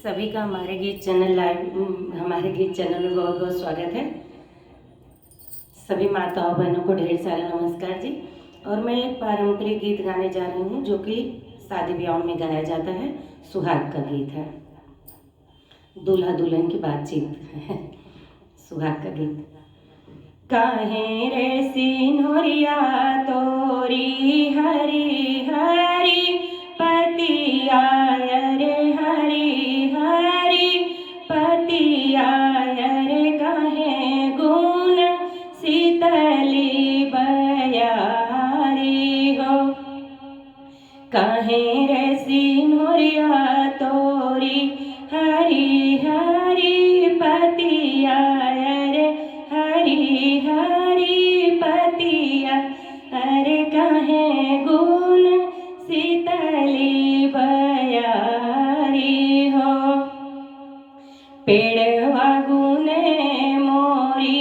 सभी का हमारे गीत चैनल में बहुत बहुत स्वागत है। सभी माताओं बहनों को ढेर सारा नमस्कार जी। और मैं एक पारंपरिक गीत गाने जा रही हूँ जो कि शादी ब्याह में गाया जाता है। सुहाग का गीत है, दूल्हा दुल्हन की बातचीत है। सुहाग का गीत। काहे रे सिनोरिया तोरी हरी हरी पतिया रे हरी हरी पतिया रे काहे गुण शीतली बयारी हो। काहे रे सिनोरिया तोरी हरी हरी पतिया रे हरी हरी पतिया अरे काहे गुण शीतली बयारी हो। पेड़वा गुने मोरी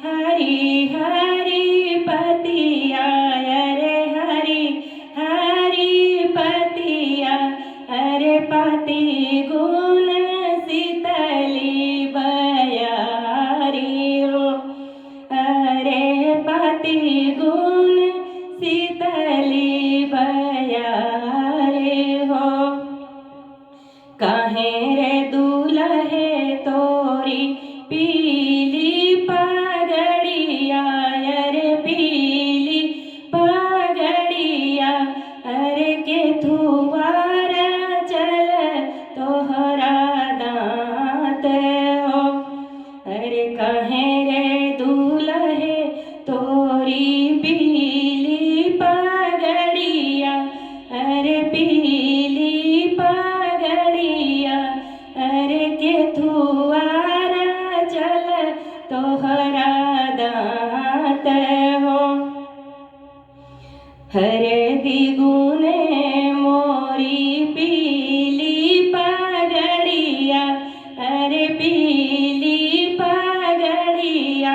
हरी हरी पतिया अरे हरी हरी पतिया अरे पति गुण शीतली बयारी हो। अरे पति गुण शीतली बयारी हो। काहे रे दूल्हे तोरी पीली पगड़िया अरे पीली पगड़िया अरे के थुआर चल तोहरा दांत हो। अरे काहे रे दूल्हे तोरी पीली पगड़िया अरे पीली पगड़िया अरे के थुआर चल तोहरा दांत हो। हरे दिगुने मोरी पीली पगड़िया अरे पीली पगड़िया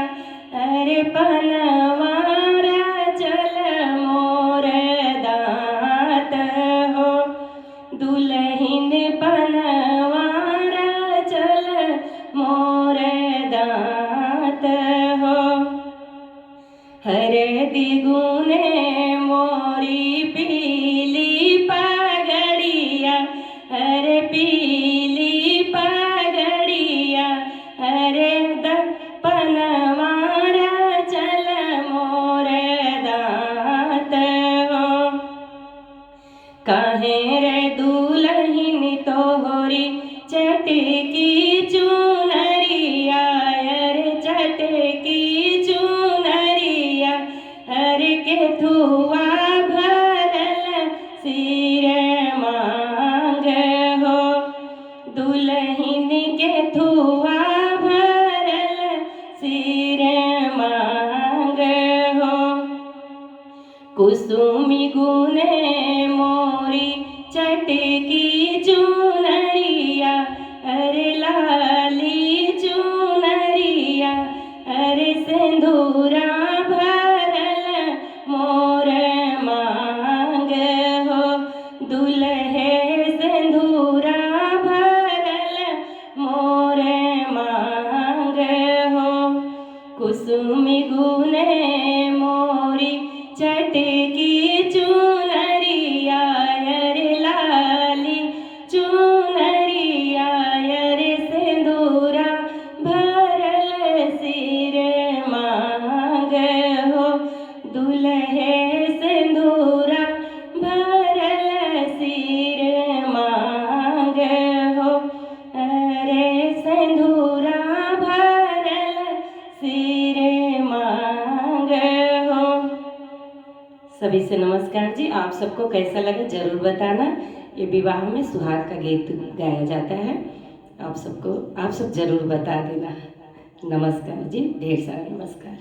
अरे पनवारा चल मोर दांत हो। दुल्हन पनवारा चल मोर दांत हो। हरे दिगुने मोरी पीली पगड़िया अरे पीली पगड़िया अरे पनवारा चल मोर दांत हो। काहे रे दुल्हन तोहरी चटकी चुनरिया अरे चटकी चुनरिया अरे के थुआ भरल सिर मांग हो। दुल्हन के थुआ भरल सिर मांग हो। कुसुमी गुने मोरी चटकी चुनरिया अरे लाली चुनरिया अरे सिंदूरा भरल मोर मांग हो। दुल्हे सिंदूरा भरल मोर मांग हो। कुसुमी गुने मोरी चटकी चुनरिया अरे लाली चुनरिया अरे सिंदूरा भरल सिर मांग हो। दुल्हे सिंदूरा भरल सिर मांग हो। अरे सिंदूरा भरल सिर मांग हो। सभी से नमस्कार जी। आप सबको कैसा लगा जरूर बताना। ये विवाह में सुहाग का गीत गाया जाता है। आप सब जरूर बता देना। नमस्कार जी, ढेर सारा नमस्कार।